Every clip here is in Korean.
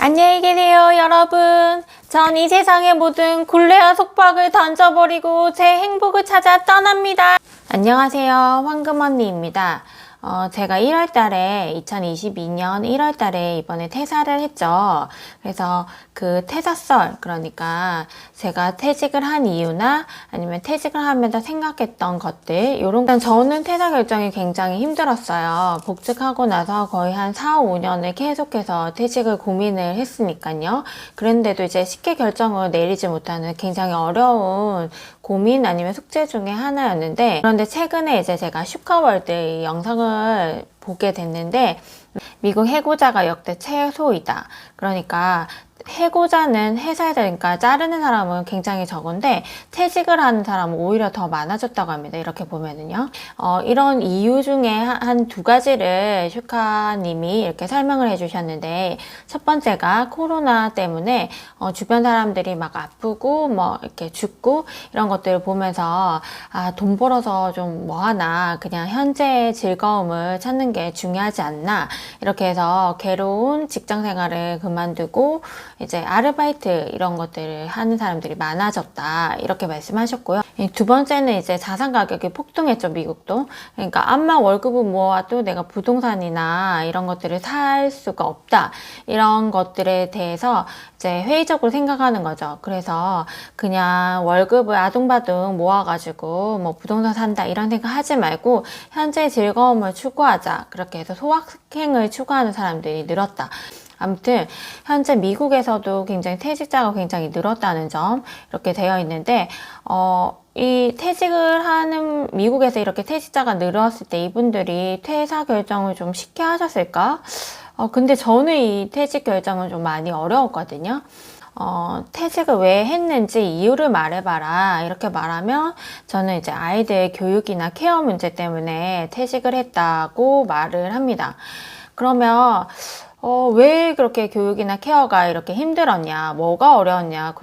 안녕히 계세요, 여러분. 전 이 세상의 모든 굴레와 속박을 던져버리고 제 행복을 찾아 떠납니다. 안녕하세요, 황금언니입니다. 제가 2022년 1월달에 이번에 퇴사를 했죠. 그래서 그 퇴사설, 그러니까 제가 퇴직을 한 이유나 아니면 퇴직을 하면서 생각했던 것들, 일단 저는 퇴사 결정이 굉장히 힘들었어요. 복직하고 나서 거의 한 4, 5년을 계속해서 퇴직을 고민을 했으니까요. 그런데도 이제 쉽게 결정을 내리지 못하는 굉장히 어려운 고민 아니면 숙제 중에 하나였는데, 그런데 최근에 이제 제가 슈카월드 영상을 보게 됐는데, 미국 해고자가 역대 최소이다. 그러니까 해고자는 회사에서, 그러니까 자르는 사람은 굉장히 적은데 퇴직을 하는 사람은 오히려 더 많아졌다고 합니다. 이렇게 보면은요. 이런 이유 중에 한 두 가지를 슈카님이 이렇게 설명을 해주셨는데, 첫 번째가 코로나 때문에 주변 사람들이 막 아프고 뭐 이렇게 죽고 이런 것들을 보면서 돈 벌어서 좀 뭐 하나, 그냥 현재의 즐거움을 찾는 게 중요하지 않나, 이렇게 해서 괴로운 직장 생활을 그만두고 이제 아르바이트 이런 것들을 하는 사람들이 많아졌다, 이렇게 말씀하셨고요. 두 번째는 이제 자산 가격이 폭등했죠, 미국도. 그러니까 암만 월급을 모아도 내가 부동산이나 이런 것들을 살 수가 없다, 이런 것들에 대해서 이제 회의적으로 생각하는 거죠. 그래서 그냥 월급을 아둥바둥 모아가지고 뭐 부동산 산다 이런 생각 하지 말고 현재 즐거움을 추구하자, 그렇게 해서 소확행을 추구하는 사람들이 늘었다. 아무튼 현재 미국에서도 굉장히 퇴직자가 굉장히 늘었다는 점 이렇게 되어 있는데, 이 퇴직을 하는 미국에서 이렇게 퇴직자가 늘었을 때 이분들이 퇴사 결정을 좀 쉽게 하셨을까? 근데 저는 이 퇴직 결정은 좀 많이 어려웠거든요. 퇴직을 왜 했는지 이유를 말해봐라, 이렇게 말하면 저는 이제 아이들 교육이나 케어 문제 때문에 퇴직을 했다고 말을 합니다. 그러면 왜 그렇게 교육이나 케어가 이렇게 힘들었냐, 뭐가 어려웠냐,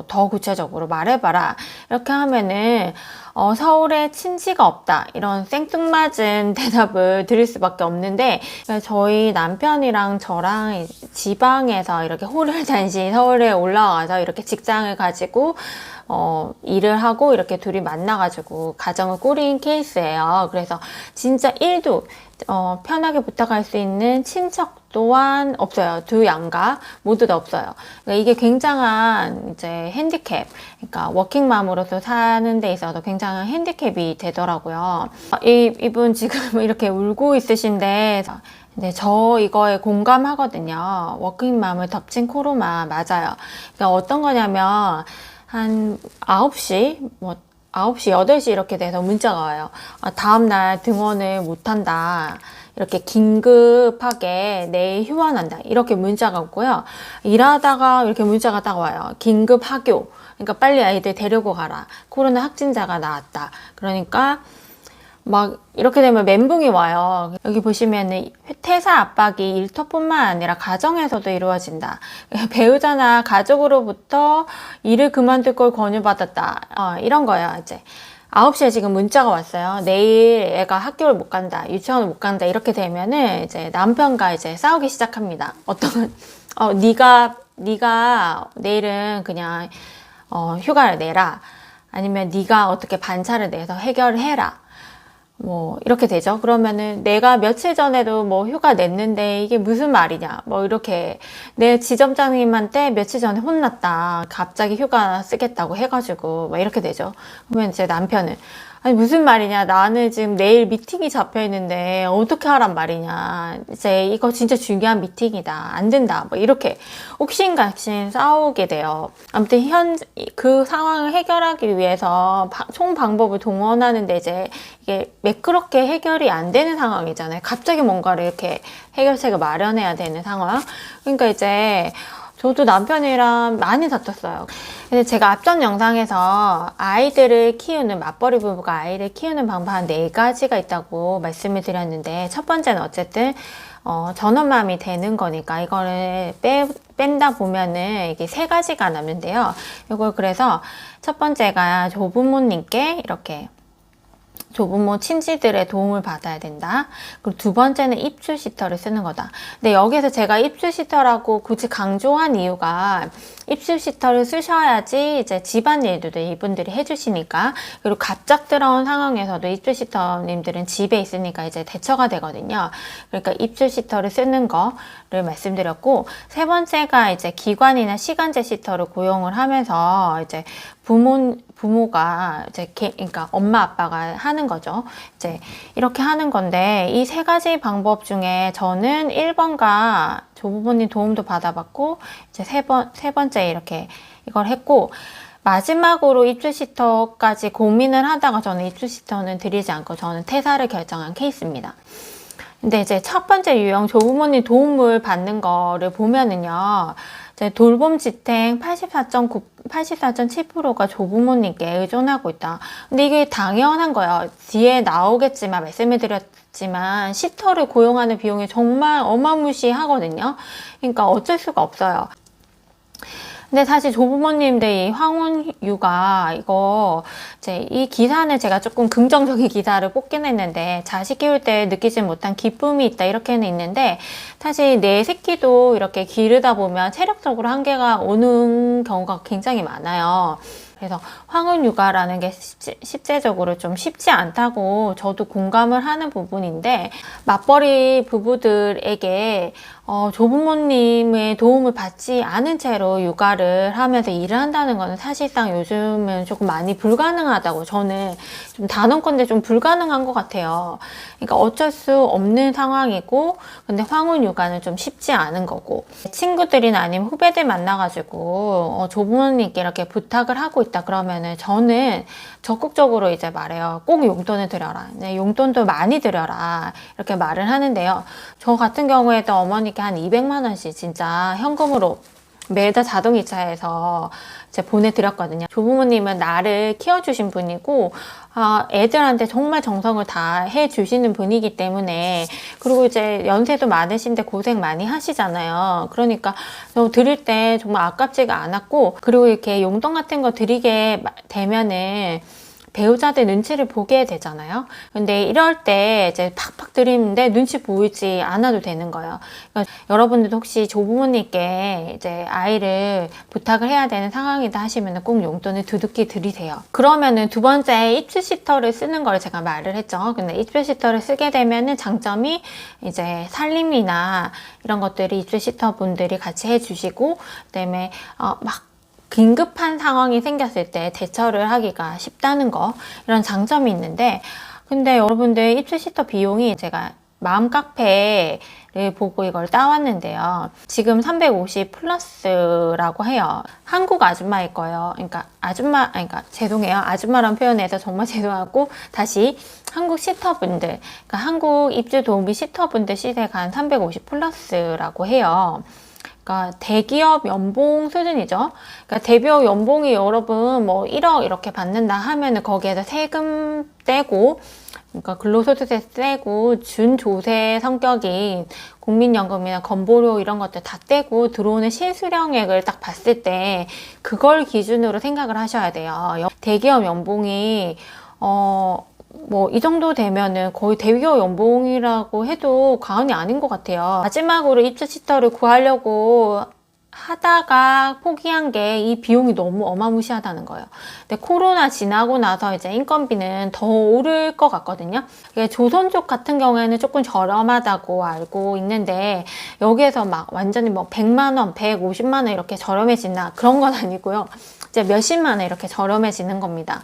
더 구체적으로 말해봐라, 이렇게 하면은 서울에 친지가 없다, 이런 생뚱맞은 대답을 드릴 수밖에 없는데, 저희 남편이랑 저랑 지방에서 이렇게 호를단신 서울에 올라와서 이렇게 직장을 가지고 일을 하고 이렇게 둘이 만나가지고 가정을 꾸린 케이스예요. 그래서 진짜 일도 편하게 부탁할 수 있는 친척 또한 없어요. 두 양가 모두 다 없어요. 그러니까 이게 굉장한 이제 핸디캡, 그러니까 워킹맘으로서 사는 데 있어서 굉장한 핸디캡이 되더라고요. 이분 지금 이렇게 울고 있으신데, 네, 저 이거에 공감하거든요. 워킹맘을 덮친 코로나 맞아요. 그러니까 어떤 거냐면 한 9시, 8시 이렇게 돼서 문자가 와요. 다음날 등원을 못한다, 이렇게 긴급하게 내일 휴원한다, 이렇게 문자가 오고요. 일하다가 이렇게 문자가 딱 와요. 긴급 하교, 그러니까 빨리 아이들 데리고 가라, 코로나 확진자가 나왔다. 그러니까 막 이렇게 되면 멘붕이 와요. 여기 보시면은 퇴사 압박이 일터뿐만 아니라 가정에서도 이루어진다. 배우자나 가족으로부터 일을 그만둘 걸 권유받았다. 이런 거예요. 이제 9시에 지금 문자가 왔어요. 내일 애가 학교를 못 간다, 유치원을 못 간다, 이렇게 되면은 이제 남편과 이제 싸우기 시작합니다. 네가 내일은 그냥 휴가를 내라, 아니면 네가 어떻게 반차를 내서 해결을 해라, 뭐 이렇게 되죠. 그러면은 내가 며칠 전에도 뭐 휴가 냈는데 이게 무슨 말이냐, 뭐 이렇게 내 지점장님한테 며칠 전에 혼났다, 갑자기 휴가 쓰겠다고 해가지고 막 이렇게 되죠. 그러면 이제 남편은 아니 무슨 말이냐, 나는 지금 내일 미팅이 잡혀 있는데 어떻게 하란 말이냐, 이제 이거 진짜 중요한 미팅이다, 안 된다, 뭐 이렇게 옥신각신 싸우게 돼요. 아무튼 그 상황을 해결하기 위해서 총 방법을 동원하는데 이제 이게 매끄럽게 해결이 안 되는 상황이잖아요. 갑자기 뭔가를 이렇게 해결책을 마련해야 되는 상황. 그러니까 이제 저도 남편이랑 많이 다퉜어요. 근데 제가 앞전 영상에서 아이들을 키우는, 맞벌이 부부가 아이를 키우는 방법 한 4가지가 있다고 말씀을 드렸는데, 첫 번째는 어쨌든 전업맘이 되는 거니까 이거를 뺀다 보면은 이게 3가지가 남는데요. 이걸 그래서 첫 번째가 조부모님께 이렇게 조부모 친지들의 도움을 받아야 된다. 그리고 두 번째는 입주 시터를 쓰는 거다. 근데 여기서 제가 입주 시터라고 굳이 강조한 이유가 입주 시터를 쓰셔야지 이제 집안일도 이분들이 해주시니까, 그리고 갑작스러운 상황에서도 입주 시터님들은 집에 있으니까 이제 대처가 되거든요. 그러니까 입주 시터를 쓰는 거를 말씀드렸고, 세 번째가 이제 기관이나 시간제 시터를 고용을 하면서 이제 부모가 이제 그러니까 엄마 아빠가 하는 거죠. 이제 이렇게 하는 건데, 이 세 가지 방법 중에 저는 1번과 조부모님 도움도 받아봤고, 이제 세 번째 이렇게 이걸 했고, 마지막으로 입주 시터까지 고민을 하다가 저는 입주 시터는 드리지 않고 저는 퇴사를 결정한 케이스입니다. 근데 이제 첫 번째 유형 조부모님 도움을 받는 거를 보면은요, 돌봄지탱 84.7%가 조부모님께 의존하고 있다. 근데 이게 당연한 거예요. 뒤에 나오겠지만, 말씀을 드렸지만, 시터를 고용하는 비용이 정말 어마무시하거든요. 그러니까 어쩔 수가 없어요. 근데 사실 조부모님들 이 황혼 육아 이거 이제 이 기사는 제가 조금 긍정적인 기사를 뽑긴 했는데, 자식 키울 때 느끼지 못한 기쁨이 있다 이렇게는 있는데, 사실 내 새끼도 이렇게 기르다 보면 체력적으로 한계가 오는 경우가 굉장히 많아요. 그래서 황혼 육아라는 게 실제적으로 좀 쉽지 않다고 저도 공감을 하는 부분인데, 맞벌이 부부들에게 조부모님의 도움을 받지 않은 채로 육아를 하면서 일을 한다는 것은 사실상 요즘은 조금 많이 불가능하다고, 저는 좀 단언컨대 좀 불가능한 것 같아요. 그러니까 어쩔 수 없는 상황이고, 근데 황혼 육아는 좀 쉽지 않은 거고, 친구들이나 아니면 후배들 만나가지고 조부모님께 이렇게 부탁을 하고 있다 그러면은 저는 적극적으로 이제 말해요. 꼭 용돈을 드려라. 네, 용돈도 많이 드려라. 이렇게 말을 하는데요. 저 같은 경우에도 어머니께 한 200만 원씩 진짜 현금으로 매달 자동이체해서 이제 보내드렸거든요. 조부모님은 나를 키워주신 분이고, 애들한테 정말 정성을 다 해주시는 분이기 때문에, 그리고 이제 연세도 많으신데 고생 많이 하시잖아요. 그러니까 드릴 때 정말 아깝지가 않았고, 그리고 이렇게 용돈 같은 거 드리게 되면은 배우자들 눈치를 보게 되잖아요. 근데 이럴 때 이제 팍팍 드리는데 눈치 보이지 않아도 되는 거예요. 그러니까 여러분들도 혹시 조부모님께 이제 아이를 부탁을 해야 되는 상황이다 하시면 꼭 용돈을 두둑히 드리세요. 그러면은 두 번째 입주 시터를 쓰는 걸 제가 말을 했죠. 근데 입주 시터를 쓰게 되면은 장점이 이제 살림이나 이런 것들이 입주 시터 분들이 같이 해주시고, 그다음에 막 긴급한 상황이 생겼을 때 대처를 하기가 쉽다는 거, 이런 장점이 있는데, 근데 여러분들 입주 시터 비용이 제가 마음 카페를 보고 이걸 따왔는데요. 지금 350 플러스라고 해요. 한국 아줌마일 거예요. 그러니까 죄송해요. 아줌마란 표현해서 정말 죄송하고, 다시 한국 시터분들, 그러니까 한국 입주 도우미 시터분들 시세가 한 350 플러스라고 해요. 그러니까 대기업 연봉 수준이죠. 그러니까 대기업 연봉이 여러분 뭐 1억 이렇게 받는다 하면은 거기에서 세금 떼고, 그러니까 근로소득세 떼고, 준조세 성격인 국민연금이나 건보료 이런 것들 다 떼고 들어오는 실수령액을 딱 봤을 때 그걸 기준으로 생각을 하셔야 돼요. 대기업 연봉이 뭐 이 정도 되면은 거의 대기업 연봉이라고 해도 과언이 아닌 것 같아요. 마지막으로 입주 시터를 구하려고 하다가 포기한 게 이 비용이 너무 어마무시하다는 거예요. 근데 코로나 지나고 나서 이제 인건비는 더 오를 것 같거든요. 조선족 같은 경우에는 조금 저렴하다고 알고 있는데, 여기에서 막 완전히 뭐 100만 원, 150만 원 이렇게 저렴해지나 그런 건 아니고요. 이제 몇십만 원 이렇게 저렴해지는 겁니다.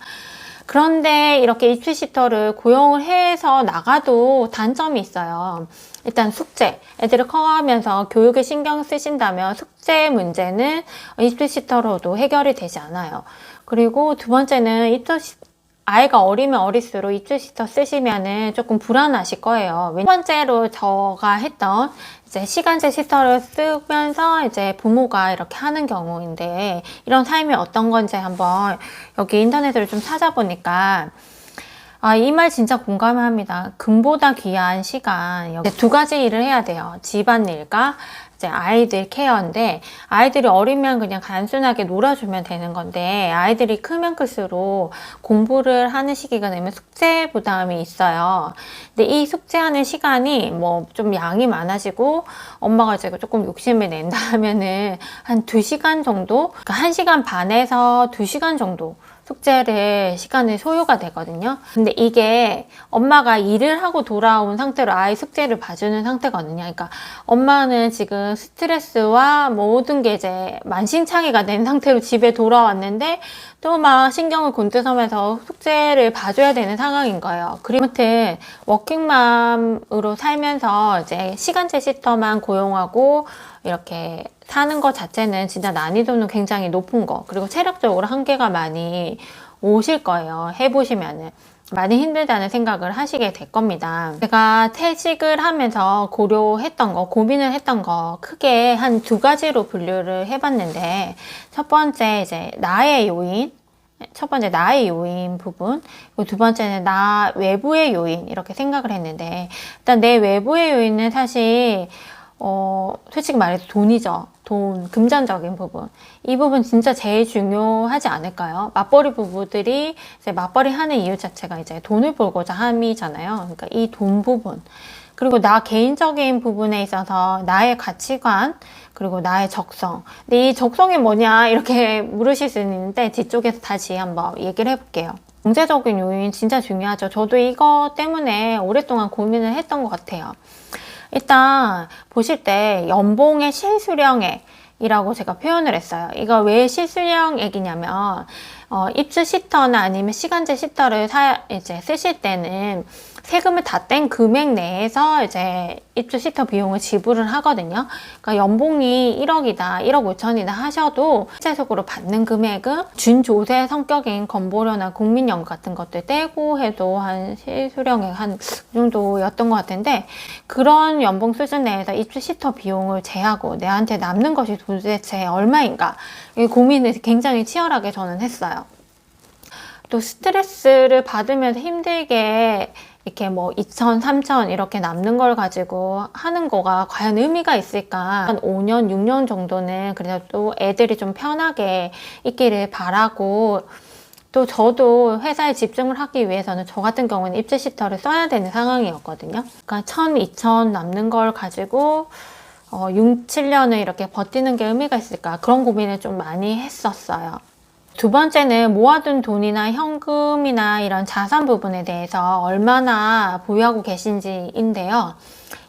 그런데 이렇게 입주 시터를 고용을 해서 나가도 단점이 있어요. 일단 숙제, 애들을 커가면서 교육에 신경 쓰신다면 숙제 문제는 입주 시터로도 해결이 되지 않아요. 그리고 두 번째는 아이가 어리면 어릴수록 입주 시터 쓰시면은 조금 불안하실 거예요. 첫 번째로 제가 했던 이제 시간제 시터를 쓰면서 이제 부모가 이렇게 하는 경우인데, 이런 삶이 어떤 건지 한번 여기 인터넷으로 좀 찾아보니까 이 말 진짜 공감합니다. 금보다 귀한 시간. 두 가지 일을 해야 돼요. 집안일과 이제 아이들 케어인데, 아이들이 어리면 그냥 단순하게 놀아주면 되는 건데, 아이들이 크면 클수록 공부를 하는 시기가 되면 숙제 부담이 있어요. 근데 이 숙제하는 시간이 뭐 좀 양이 많아지고 엄마가 이제 조금 욕심을 낸다 하면은 한 2시간 정도, 그러니까 1시간 반에서 2시간 정도 숙제를 시간이 소요가 되거든요. 근데 이게 엄마가 일을 하고 돌아온 상태로 아이 숙제를 봐주는 상태거든요. 그러니까 엄마는 지금 스트레스와 모든 게 이제 만신창이가 된 상태로 집에 돌아왔는데 또 막 신경을 곤두서면서 숙제를 봐줘야 되는 상황인 거예요. 그리고 아무튼 워킹맘으로 살면서 이제 시간제 시터만 고용하고 이렇게 사는 것 자체는 진짜 난이도는 굉장히 높은 거, 그리고 체력적으로 한계가 많이 오실 거예요. 해보시면은 많이 힘들다는 생각을 하시게 될 겁니다. 제가 퇴직을 하면서 고려했던 거, 고민을 했던 거 크게 한 2가지로 분류를 해봤는데, 첫 번째 이제 나의 요인, 첫 번째 나의 요인 부분, 그리고 두 번째는 나 외부의 요인, 이렇게 생각을 했는데, 일단 내 외부의 요인은 사실 솔직히 말해서 돈이죠. 돈, 금전적인 부분. 이 부분 진짜 제일 중요하지 않을까요? 맞벌이 부부들이 이제 맞벌이 하는 이유 자체가 이제 돈을 벌고자 함이잖아요. 그러니까 이 돈 부분. 그리고 나 개인적인 부분에 있어서 나의 가치관, 그리고 나의 적성. 근데 이 적성이 뭐냐, 이렇게 물으실 수 있는데, 뒤쪽에서 다시 한번 얘기를 해볼게요. 경제적인 요인 진짜 중요하죠. 저도 이거 때문에 오랫동안 고민을 했던 것 같아요. 일단 보실 때 연봉의 실수령액이라고 제가 표현을 했어요. 이거 왜 실수령액이냐면 입주 시터나 아니면 시간제 시터를 이제 쓰실 때는 세금을 다 뗀 금액 내에서 이제 입주 시터 비용을 지불을 하거든요. 그러니까 연봉이 1억이다, 1억 5천이다 하셔도 실제적으로 받는 금액은 준조세 성격인 건보료나 국민연금 같은 것들 떼고 해도 한 실수령액 한 그 정도였던 것 같은데, 그런 연봉 수준 내에서 입주 시터 비용을 제하고 내한테 남는 것이 도대체 얼마인가, 이 고민을 굉장히 치열하게 저는 했어요. 또 스트레스를 받으면서 힘들게 이렇게 뭐 2천, 3천 이렇게 남는 걸 가지고 하는 거가 과연 의미가 있을까? 한 5년, 6년 정도는 그래도 애들이 좀 편하게 있기를 바라고, 또 저도 회사에 집중을 하기 위해서는 저 같은 경우는 입주 시터를 써야 되는 상황이었거든요. 그러니까 1,000, 2천 남는 걸 가지고 6, 7년을 이렇게 버티는 게 의미가 있을까? 그런 고민을 좀 많이 했었어요. 두 번째는 모아둔 돈이나 현금이나 이런 자산 부분에 대해서 얼마나 보유하고 계신지인데요.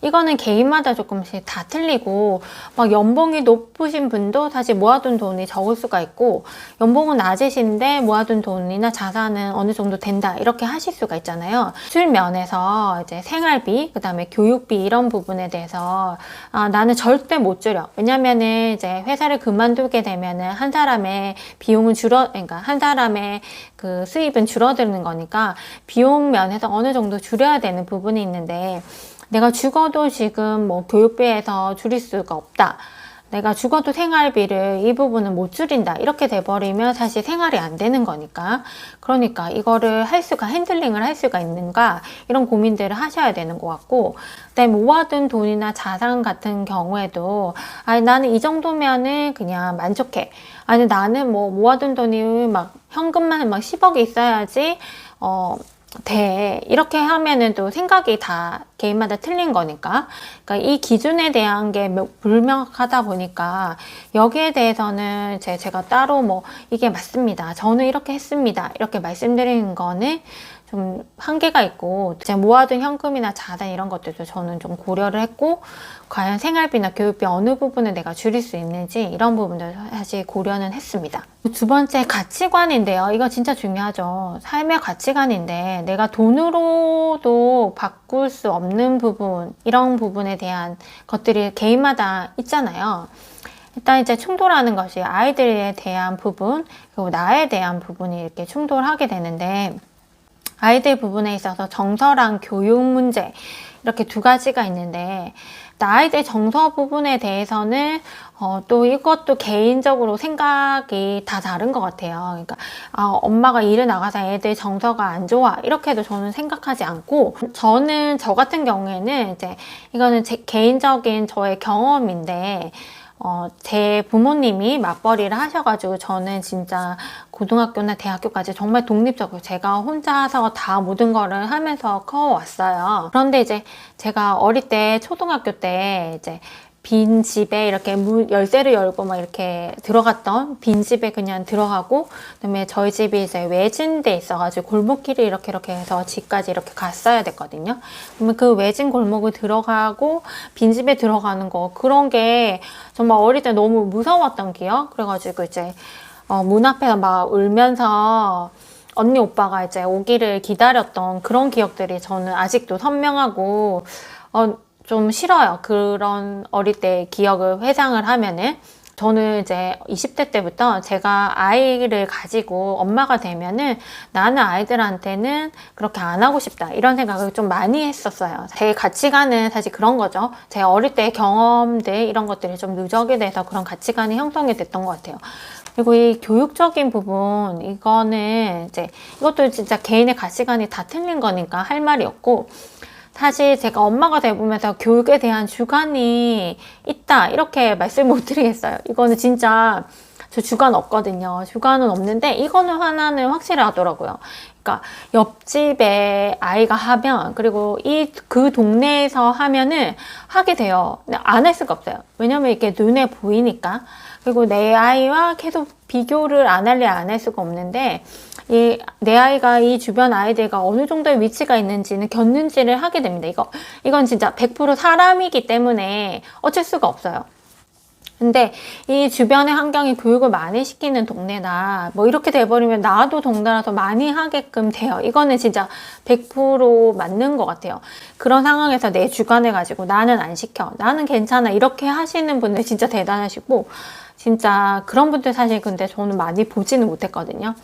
이거는 개인마다 조금씩 다 틀리고, 막 연봉이 높으신 분도 사실 모아둔 돈이 적을 수가 있고, 연봉은 낮으신데 모아둔 돈이나 자산은 어느 정도 된다, 이렇게 하실 수가 있잖아요. 수출 면에서 이제 생활비, 그 다음에 교육비 이런 부분에 대해서 나는 절대 못 줄여. 왜냐면은 이제 회사를 그만두게 되면은 한 사람의 비용은 그러니까 한 사람의 그 수입은 줄어드는 거니까 비용 면에서 어느 정도 줄여야 되는 부분이 있는데, 내가 죽어도 지금 뭐 교육비에서 줄일 수가 없다, 내가 죽어도 생활비를 이 부분은 못 줄인다, 이렇게 돼버리면 사실 생활이 안 되는 거니까, 그러니까 이거를 핸들링을 할 수가 있는가, 이런 고민들을 하셔야 되는 것 같고, 그다음에 모아둔 돈이나 자산 같은 경우에도 아니 나는 이 정도면은 그냥 만족해, 아니 나는 뭐 모아둔 돈이 막 현금만 막 10억이 있어야지 돼, 이렇게 하면은 또 생각이 다 개인마다 틀린 거니까, 그러니까 이 기준에 대한 게 불명확하다 보니까 여기에 대해서는 제가 따로 뭐 이게 맞습니다, 저는 이렇게 했습니다, 이렇게 말씀드리는 거는 좀 한계가 있고, 제가 모아둔 현금이나 자산 이런 것들도 저는 좀 고려를 했고, 과연 생활비나 교육비 어느 부분을 내가 줄일 수 있는지 이런 부분들 사실 고려는 했습니다. 두 번째, 가치관인데요. 이거 진짜 중요하죠. 삶의 가치관인데, 내가 돈으로도 바꿀 수 없는 부분, 이런 부분에 대한 것들이 개인마다 있잖아요. 일단 이제 충돌하는 것이 아이들에 대한 부분, 그리고 나에 대한 부분이 이렇게 충돌하게 되는데, 아이들 부분에 있어서 정서랑 교육 문제, 이렇게 2가지가 있는데, 아이들 정서 부분에 대해서는 또 이것도 개인적으로 생각이 다 다른 것 같아요. 그러니까 엄마가 일을 나가서 애들 정서가 안 좋아 이렇게도 저는 생각하지 않고, 저는 저 같은 경우에는 이제 이거는 제 개인적인 저의 경험인데, 제 부모님이 맞벌이를 하셔가지고 저는 진짜 고등학교나 대학교까지 정말 독립적으로 제가 혼자서 다 모든 거를 하면서 커왔어요. 그런데 이제 제가 어릴 때 초등학교 때 이제 빈 집에 이렇게 열쇠를 열고 막 이렇게 들어갔던 빈 집에 그냥 들어가고, 그다음에 저희 집이 이제 외진데 있어가지고 골목길을 이렇게 해서 집까지 이렇게 갔어야 됐거든요. 그러면 그 외진 골목을 들어가고 빈 집에 들어가는 거, 그런 게 정말 어릴 때 너무 무서웠던 기억. 그래가지고 이제 문 앞에서 막 울면서 언니 오빠가 이제 오기를 기다렸던 그런 기억들이 저는 아직도 선명하고 좀 싫어요. 그런 어릴 때 기억을 회상을 하면은. 저는 이제 20대 때부터 제가 아이를 가지고 엄마가 되면은 나는 아이들한테는 그렇게 안 하고 싶다 이런 생각을 좀 많이 했었어요. 제 가치관은 사실 그런 거죠. 제 어릴 때 경험들 이런 것들이 좀 누적이 돼서 그런 가치관이 형성이 됐던 것 같아요. 그리고 이 교육적인 부분, 이거는 이제 이것도 진짜 개인의 가치관이 다 틀린 거니까 할 말이 없고, 사실 제가 엄마가 되보면서 교육에 대한 주관이 있다 이렇게 말씀 못 드리겠어요. 이거는 진짜 저 주관 없거든요. 주관은 없는데 이거는 하나는 확실하더라고요. 그러니까 옆집에 아이가 하면, 그리고 그 동네에서 하면은 하게 돼요. 안 할 수가 없어요. 왜냐면 이렇게 눈에 보이니까. 그리고 내 아이와 계속 비교를 안 할 수가 없는데, 내 아이가 이 주변 아이들과 어느 정도의 위치가 있는지는 곁눈질을 하게 됩니다. 이건 진짜 100% 사람이기 때문에 어쩔 수가 없어요. 근데 이 주변의 환경이 교육을 많이 시키는 동네나 뭐 이렇게 돼버리면 나도 덩달아서 많이 하게끔 돼요. 이거는 진짜 100% 맞는 것 같아요. 그런 상황에서 내 주관을 가지고 나는 안 시켜, 나는 괜찮아 이렇게 하시는 분들 진짜 대단하시고, 진짜 그런 분들 사실 근데 저는 많이 보지는 못했거든요.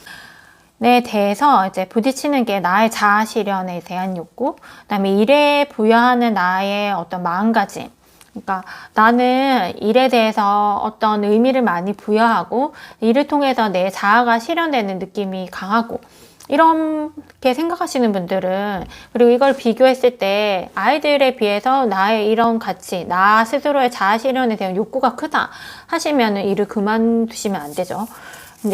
에 대해서 이제 부딪히는 게 나의 자아 실현에 대한 욕구, 그다음에 일에 부여하는 나의 어떤 마음가짐. 그러니까 나는 일에 대해서 어떤 의미를 많이 부여하고 일을 통해서 내 자아가 실현되는 느낌이 강하고, 이렇게 생각하시는 분들은, 그리고 이걸 비교했을 때 아이들에 비해서 나의 이런 가치, 나 스스로의 자아 실현에 대한 욕구가 크다 하시면 일을 그만두시면 안 되죠.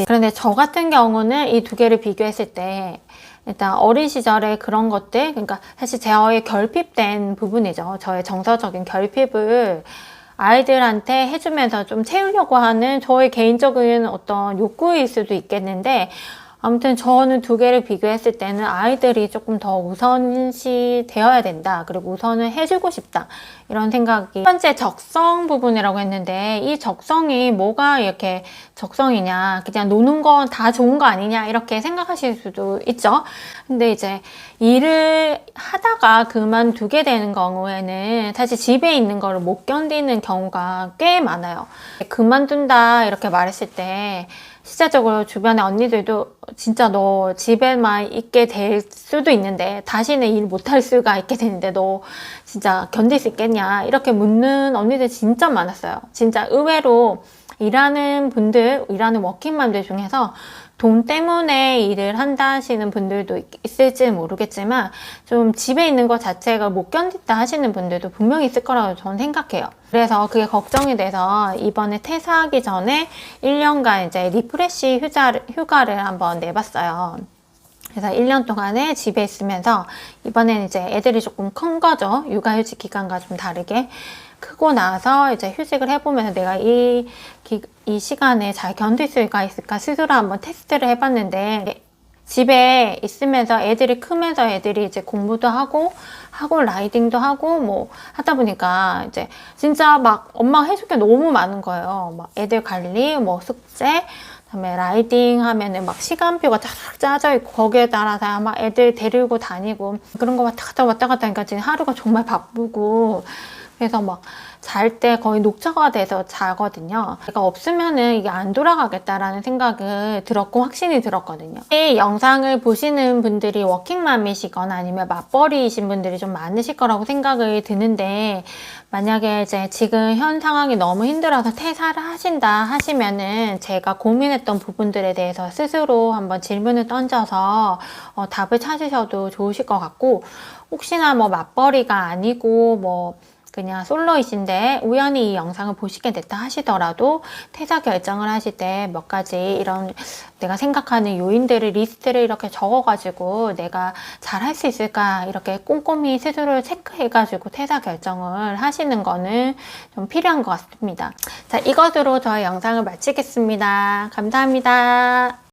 그런데 저 같은 경우는 이 두 개를 비교했을 때 일단 어린 시절에 그런 것들, 그러니까 사실 저의 결핍된 부분이죠. 저의 정서적인 결핍을 아이들한테 해주면서 좀 채우려고 하는 저의 개인적인 어떤 욕구일 수도 있겠는데, 아무튼 저는 두 개를 비교했을 때는 아이들이 조금 더 우선시 되어야 된다. 그리고 우선을 해주고 싶다. 이런 생각이. 첫 번째 적성 부분이라고 했는데, 이 적성이 뭐가 이렇게 적성이냐. 그냥 노는 건 다 좋은 거 아니냐. 이렇게 생각하실 수도 있죠. 근데 이제 일을 하다가 그만두게 되는 경우에는 사실 집에 있는 거를 못 견디는 경우가 꽤 많아요. 그만둔다 이렇게 말했을 때 실제적으로 주변의 언니들도 진짜 너 집에만 있게 될 수도 있는데, 다시는 일 못할 수가 있게 되는데 너 진짜 견딜 수 있겠냐 이렇게 묻는 언니들 진짜 많았어요. 진짜 의외로 일하는 분들, 일하는 워킹맘들 중에서 돈 때문에 일을 한다 하시는 분들도 있을지 모르겠지만, 좀 집에 있는 것 자체가 못 견딘다 하시는 분들도 분명히 있을 거라고 저는 생각해요. 그래서 그게 걱정이 돼서 이번에 퇴사하기 전에 1년간 이제 리프레시 휴가를 한번 내봤어요. 그래서 1년 동안에 집에 있으면서, 이번에는 이제 애들이 조금 큰 거죠. 육아휴직 기간과 좀 다르게. 크고 나서 이제 휴직을 해보면서 내가 이 시간에 잘 견딜 수가 있을까 스스로 한번 테스트를 해봤는데, 집에 있으면서 애들이 크면서 애들이 이제 공부도 하고 학원 라이딩도 하고 뭐 하다 보니까 이제 진짜 막 엄마가 해줄 게 너무 많은 거예요. 막 애들 관리, 뭐 숙제, 그다음에 라이딩 하면은 막 시간표가 쫙 짜져 있고, 거기에 따라서 막 애들 데리고 다니고 그런 거 왔다 갔다 하니까 지금 하루가 정말 바쁘고, 그래서 막 잘 때 거의 녹초가 돼서 자거든요. 내가 없으면은 이게 안 돌아가겠다라는 생각을 들었고 확신이 들었거든요. 이 영상을 보시는 분들이 워킹맘이시거나 아니면 맞벌이이신 분들이 좀 많으실 거라고 생각을 드는데, 만약에 이제 지금 현 상황이 너무 힘들어서 퇴사를 하신다 하시면은 제가 고민했던 부분들에 대해서 스스로 한번 질문을 던져서 답을 찾으셔도 좋으실 것 같고, 혹시나 뭐 맞벌이가 아니고 뭐 그냥 솔로이신데 우연히 이 영상을 보시게 됐다 하시더라도 퇴사 결정을 하실 때 몇 가지 이런 내가 생각하는 요인들을 리스트를 이렇게 적어가지고 내가 잘 할 수 있을까 이렇게 꼼꼼히 스스로를 체크해가지고 퇴사 결정을 하시는 거는 좀 필요한 것 같습니다. 자, 이것으로 저의 영상을 마치겠습니다. 감사합니다.